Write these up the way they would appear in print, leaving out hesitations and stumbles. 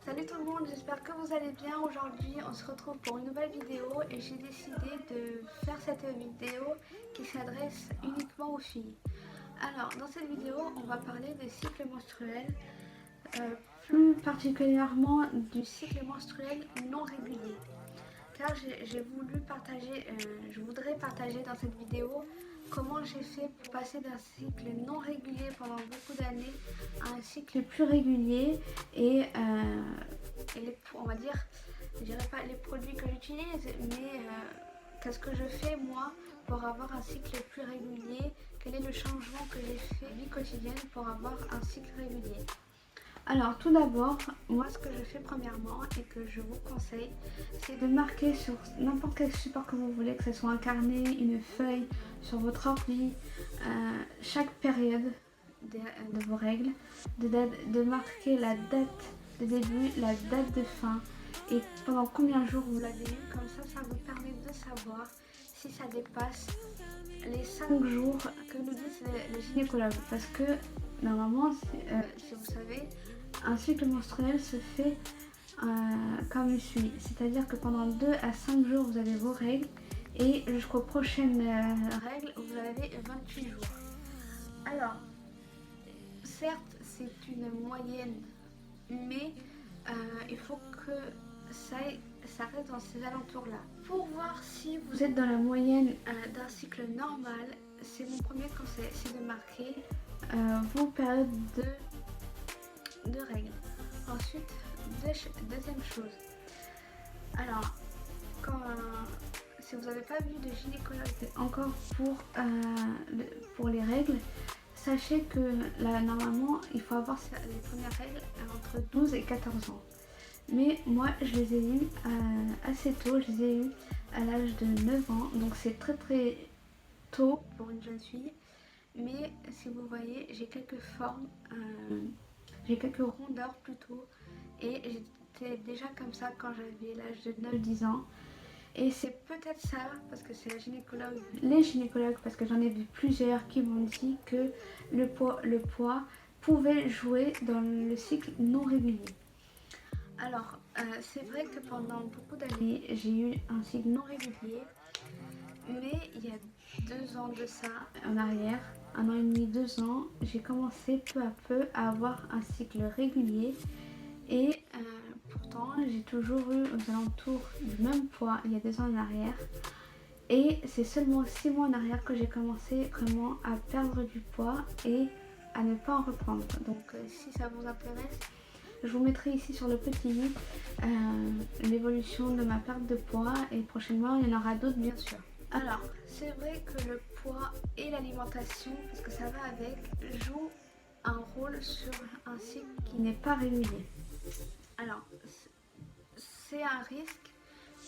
Salut tout le monde, j'espère que vous allez bien. Aujourd'hui, on se retrouve pour une nouvelle vidéo et j'ai décidé de faire cette vidéo qui s'adresse uniquement aux filles. Alors, dans cette vidéo, on va parler des cycles menstruels, plus particulièrement du cycle menstruel non régulier. Car j'ai voulu partager, je voudrais partager dans cette vidéo comment j'ai fait pour passer d'un cycle non régulier pendant beaucoup d'années à un cycle plus régulier et on va dire, je dirais pas les produits que j'utilise, mais qu'est-ce que je fais moi pour avoir un cycle plus régulier, quel est le changement que j'ai fait vie quotidienne pour avoir un cycle régulier. Alors tout d'abord, moi ce que je fais premièrement et que je vous conseille, c'est de marquer sur n'importe quel support que vous voulez, que ce soit un carnet, une feuille, sur votre ordi, chaque période de vos règles, de marquer la date de début, la date de fin et pendant combien de jours vous l'avez eu. Comme ça vous permet de savoir si ça dépasse les 5 jours que nous disent les gynécologues. Parce que normalement, si vous savez, un cycle menstruel se fait comme suit. C'est-à-dire que pendant 2 à 5 jours, vous avez vos règles et jusqu'aux prochaines règles, vous avez 28 jours. Alors, certes, c'est une moyenne, mais il faut que ça reste dans ces alentours-là. Pour voir si vous êtes dans la moyenne d'un cycle normal, c'est mon premier conseil, c'est de marquer vos périodes de règles. Ensuite, deuxième chose. Alors, si vous n'avez pas vu de gynécologue encore pour les règles, sachez que là, normalement, il faut avoir les premières règles entre 12 et 14 ans. Mais moi, je les ai eues assez tôt, je les ai eues à l'âge de 9 ans, donc c'est très très tôt pour une jeune fille. Mais si vous voyez, j'ai quelques formes, j'ai quelques rondeurs plutôt, et j'étais déjà comme ça quand j'avais l'âge de 9-10 ans. Et c'est peut-être ça, parce que c'est les gynécologues, parce que j'en ai vu plusieurs qui m'ont dit que le poids pouvait jouer dans le cycle non régulier. Alors, c'est vrai que pendant beaucoup d'années, j'ai eu un cycle non régulier, mais il y a 2 ans de ça en arrière, 1 an et demi, 2 ans, j'ai commencé peu à peu à avoir un cycle régulier et pourtant j'ai toujours eu aux alentours du même poids il y a 2 ans en arrière. Et c'est seulement 6 mois en arrière que j'ai commencé vraiment à perdre du poids et à ne pas en reprendre. Donc si ça vous intéresse, je vous mettrai ici sur le petit i l'évolution de ma perte de poids et prochainement il y en aura d'autres bien sûr. Alors c'est vrai que le poids et l'alimentation, parce que ça va avec, jouent un rôle sur un cycle qui n'est pas régulier. Alors c'est un risque,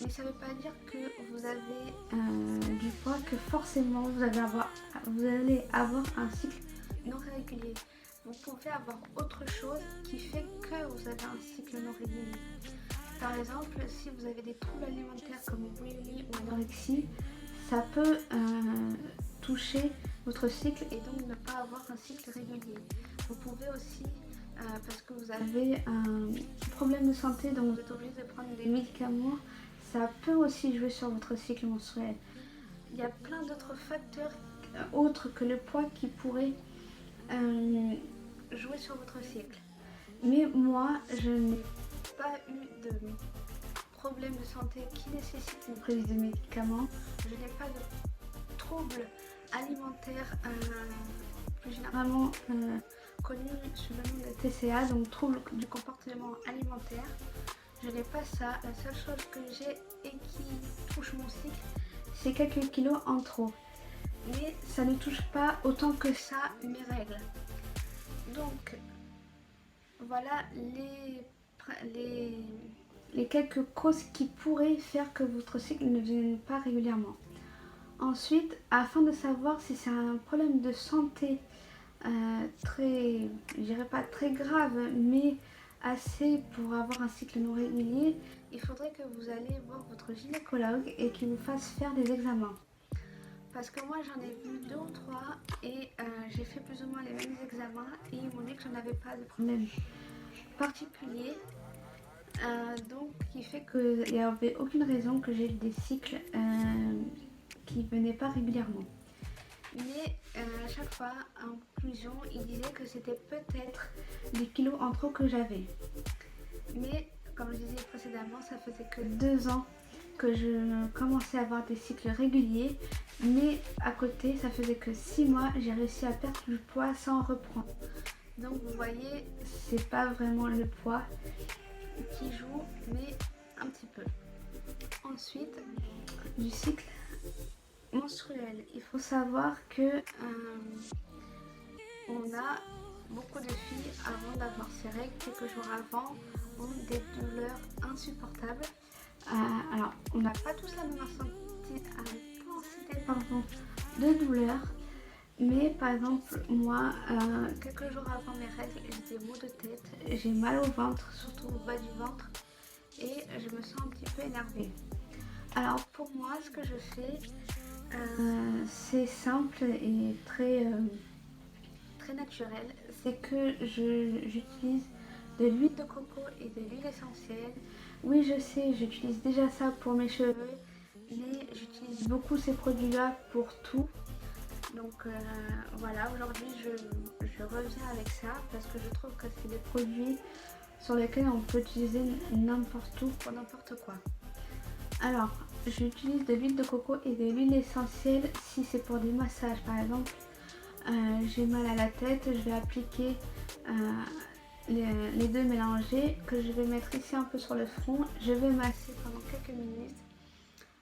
mais ça ne veut pas dire que vous avez du poids, que forcément vous allez avoir un cycle non régulier. Vous pouvez avoir autre chose qui fait que vous avez un cycle non régulier. Par exemple, si vous avez des troubles alimentaires comme boulimie ou anorexie, ça peut toucher votre cycle et donc ne pas avoir un cycle régulier. Vous pouvez aussi, parce que vous avez un problème de santé, donc vous êtes obligé de prendre des médicaments, ça peut aussi jouer sur votre cycle menstruel. Il y a plein d'autres facteurs autres que le poids qui pourraient jouer sur votre cycle. Mais moi, je n'ai pas eu de problème de santé qui nécessite une prise de médicaments. Je n'ai pas de troubles alimentaires, plus généralement connus sous le nom de TCA, donc troubles du comportement alimentaire. Je n'ai pas ça. La seule chose que j'ai et qui touche mon cycle, c'est quelques kilos en trop. Mais ça ne touche pas autant que ça mes règles. Donc voilà les quelques causes qui pourraient faire que votre cycle ne vienne pas régulièrement. Ensuite, afin de savoir si c'est un problème de santé très, je dirais pas très grave, mais assez pour avoir un cycle non régulier, il faudrait que vous allez voir votre gynécologue et qu'il vous fasse faire des examens. Parce que moi j'en ai vu 2 ou 3 et j'ai fait plus ou moins les mêmes examens et ils m'ont dit que je n'avais pas de problème particulier Donc qui fait qu'il n'y avait aucune raison que j'ai des cycles qui ne venaient pas régulièrement. Mais à chaque fois, en conclusion, il disait que c'était peut-être les kilos en trop que j'avais. Mais comme je disais précédemment, ça faisait que 2 ans que je commençais à avoir des cycles réguliers. Mais à côté, ça faisait que 6 mois, j'ai réussi à perdre du poids sans reprendre. Donc vous voyez, c'est pas vraiment le poids qui joue, mais un petit peu. Ensuite, du cycle menstruel. Il faut savoir que on a beaucoup de filles avant d'avoir ces règles, quelques jours avant, ont des douleurs insupportables. Alors, on n'a pas tous la même intensité de douleur, mais par exemple, moi, quelques jours avant mes règles, j'ai des maux de tête, j'ai mal au ventre, surtout au bas du ventre, et je me sens un petit peu énervée. Alors pour moi, ce que je fais, c'est simple et très naturel. C'est que j'utilise de l'huile de coco et de l'huile essentielle. Oui, je sais, j'utilise déjà ça pour mes cheveux, mais j'utilise beaucoup ces produits-là pour tout. Donc voilà, aujourd'hui je reviens avec ça parce que je trouve que c'est des produits sur lesquels on peut utiliser n'importe où pour n'importe quoi. Alors, j'utilise de l'huile de coco et de l'huile essentielle si c'est pour des massages. Par exemple, j'ai mal à la tête, je vais appliquer les deux mélangés que je vais mettre ici un peu sur le front. Je vais masser pendant quelques minutes.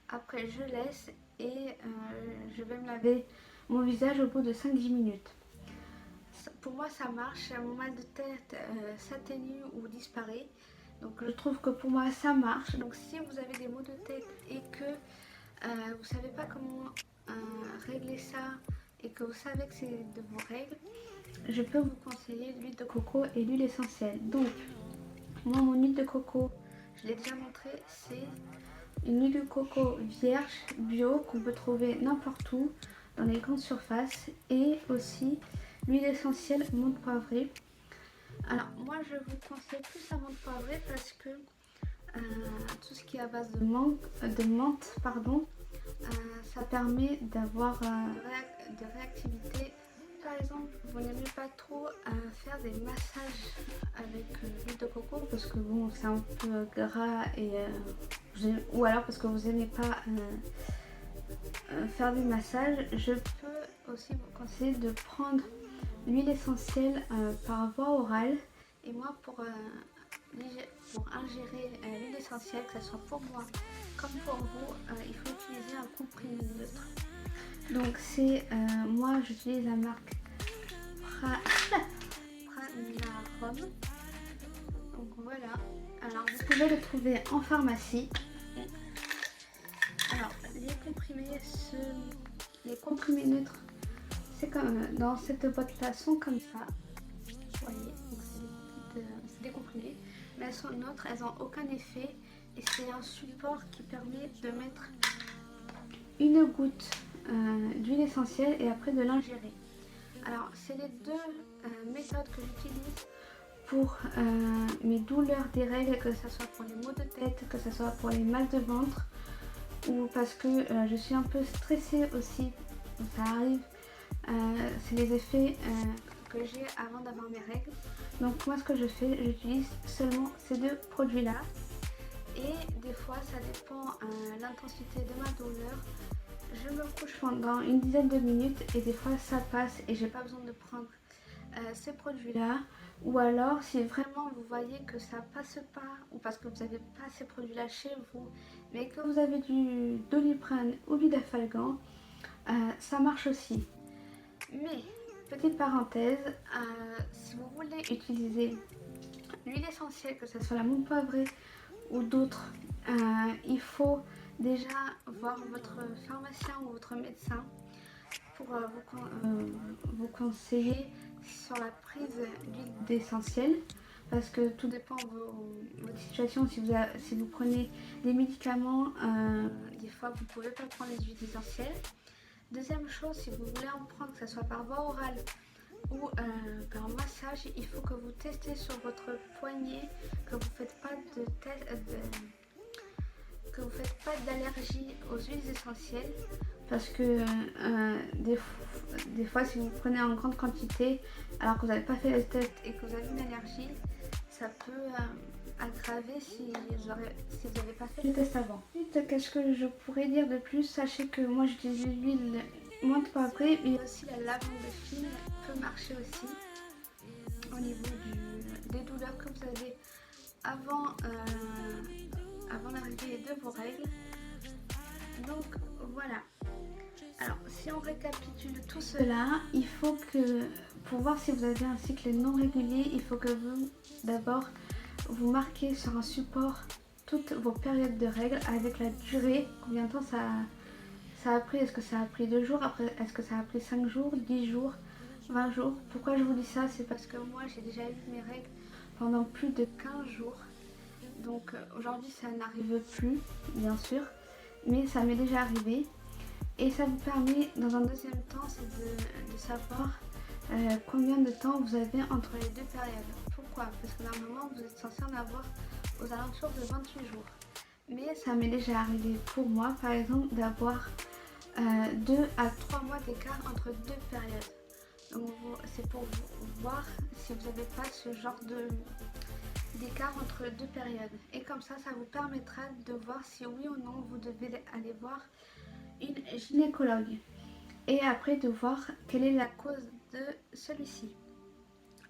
Après, je laisse et je vais me laver mon visage au bout de 5-10 minutes. Pour moi, ça marche. Mon mal de tête s'atténue ou disparaît. Donc je trouve que pour moi ça marche. Donc si vous avez des maux de tête et que vous ne savez pas comment régler ça et que vous savez que c'est de vos règles, je peux vous conseiller l'huile de coco et l'huile essentielle. Donc moi, mon huile de coco, je l'ai déjà montré, c'est une huile de coco vierge, bio, qu'on peut trouver n'importe où dans les grandes surfaces, et aussi l'huile essentielle menthe poivrée. Alors moi je vous conseille plus la menthe poivrée parce que tout ce qui est à base de menthe, ça permet d'avoir de réactivité. Par exemple, vous n'aimez pas trop faire des massages avec l'huile de coco parce que bon, c'est un peu gras et ou alors parce que vous n'aimez pas faire des massages. Je peux aussi vous conseiller de prendre l'huile essentielle par voie orale. Et moi, pour ingérer l'huile essentielle, que ce soit pour moi comme pour vous, il faut utiliser un comprimé neutre. Donc c'est moi j'utilise la marque Pranarum. Donc voilà. Alors vous pouvez le trouver en pharmacie. Alors les comprimés neutres, c'est comme dans cette boîte-là, sont comme ça. Vous voyez, c'est des comprimés, mais elles sont neutres, elles n'ont aucun effet et c'est un support qui permet de mettre une goutte d'huile essentielle et après de l'ingérer. Alors c'est les deux méthodes que j'utilise pour mes douleurs des règles, que ce soit pour les maux de tête, que ce soit pour les mal de ventre ou parce que je suis un peu stressée aussi, ça arrive. C'est les effets que j'ai avant d'avoir mes règles. Donc moi ce que je fais, j'utilise seulement ces deux produits là et des fois ça dépend l'intensité de ma douleur. Je me couche pendant une dizaine de minutes et des fois ça passe et j'ai pas besoin de prendre ces produits là. Ou alors si vraiment vous voyez que ça passe pas ou parce que vous n'avez pas ces produits là chez vous mais que vous avez du Doliprane ou du Dafalgan, ça marche aussi. Mais petite parenthèse, si vous voulez utiliser l'huile essentielle, que ce soit la menthe poivrée ou d'autres, il faut déjà voir votre pharmacien ou votre médecin pour vous conseiller sur la prise d'huile d'essentiel parce que tout dépend de votre situation. Si vous prenez des médicaments, des fois vous ne pouvez pas prendre les huiles essentielles. Deuxième chose, si vous voulez en prendre, que ce soit par voie orale ou qu'en massage, il faut que vous testez sur votre poignet, que vous ne faites pas que vous faites pas d'allergie aux huiles essentielles, parce que des fois si vous prenez en grande quantité alors que vous n'avez pas fait le test et que vous avez une allergie, ça peut aggraver si vous n'avez pas fait le test avant. Ensuite, qu'est-ce que je pourrais dire de plus? Sachez que moi j'utilise l'huile menthe poivrée, mais aussi la lavande fine peut marcher aussi au niveau des douleurs que vous avez avant l'arrivée de vos règles. Donc voilà. Alors si on récapitule tout cela, il faut que pour voir si vous avez un cycle non régulier, il faut que vous d'abord vous marquez sur un support toutes vos périodes de règles avec la durée, combien de temps ça a pris. Est-ce que ça a pris 2 jours, après est-ce que ça a pris 5 jours, 10 jours, 20 jours. Pourquoi je vous dis ça? C'est parce que moi j'ai déjà eu mes règles pendant plus de 15 jours. Donc aujourd'hui ça n'arrive plus bien sûr, mais ça m'est déjà arrivé. Et ça vous permet dans un deuxième temps, c'est de savoir combien de temps vous avez entre les deux périodes. Pourquoi? Parce que normalement vous êtes censé en avoir aux alentours de 28 jours. Mais ça m'est déjà arrivé pour moi par exemple d'avoir 2 à 3 mois d'écart entre deux périodes. Donc c'est pour voir si vous n'avez pas ce genre d'écart entre deux périodes. Et comme ça vous permettra de voir si oui ou non vous devez aller voir une gynécologue. Et après de voir quelle est la cause de celui-ci.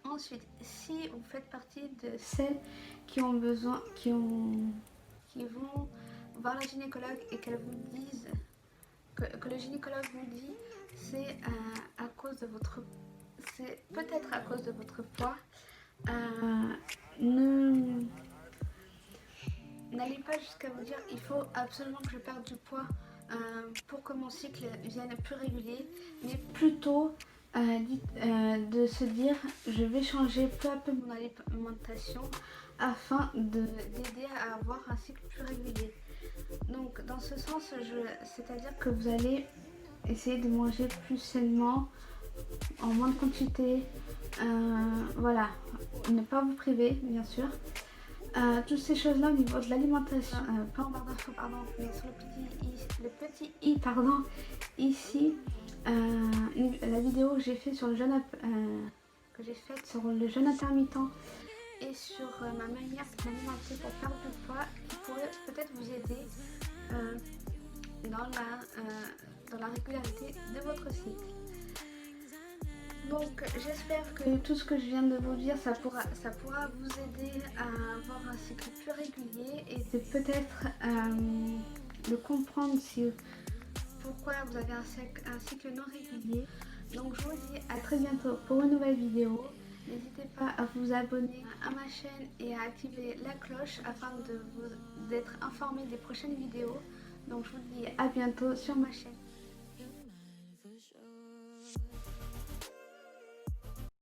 Ensuite, si vous faites partie de celles qui ont besoin, qui vont voir la gynécologue et qu'elle vous dise que le gynécologue vous dit c'est à cause de votre, c'est peut-être à cause de votre poids, n'allez pas jusqu'à vous dire il faut absolument que je perde du poids pour que mon cycle vienne plus régulier, mais plutôt de se dire je vais changer peu à peu mon alimentation afin d'aider à avoir un cycle plus régulier. Donc dans ce sens, c'est-à-dire que vous allez essayer de manger plus sainement, en moins de quantité, voilà, ne pas vous priver bien sûr. Toutes ces choses-là au niveau de l'alimentation, pas en barre d'infos, pardon, mais sur le petit i, pardon, ici, la vidéo que j'ai faite sur le jeûne intermittent et sur ma manière de m'alimenter pour perdre du poids, qui pourrait peut-être vous aider dans la régularité de votre cycle. Donc j'espère que tout ce que je viens de vous dire, ça pourra vous aider à avoir un cycle plus régulier et de peut-être de comprendre pourquoi vous avez un cycle non régulier. Donc je vous dis à très bientôt pour une nouvelle vidéo. N'hésitez pas à vous abonner à ma chaîne et à activer la cloche afin d'être informé des prochaines vidéos. Donc je vous dis à bientôt sur ma chaîne.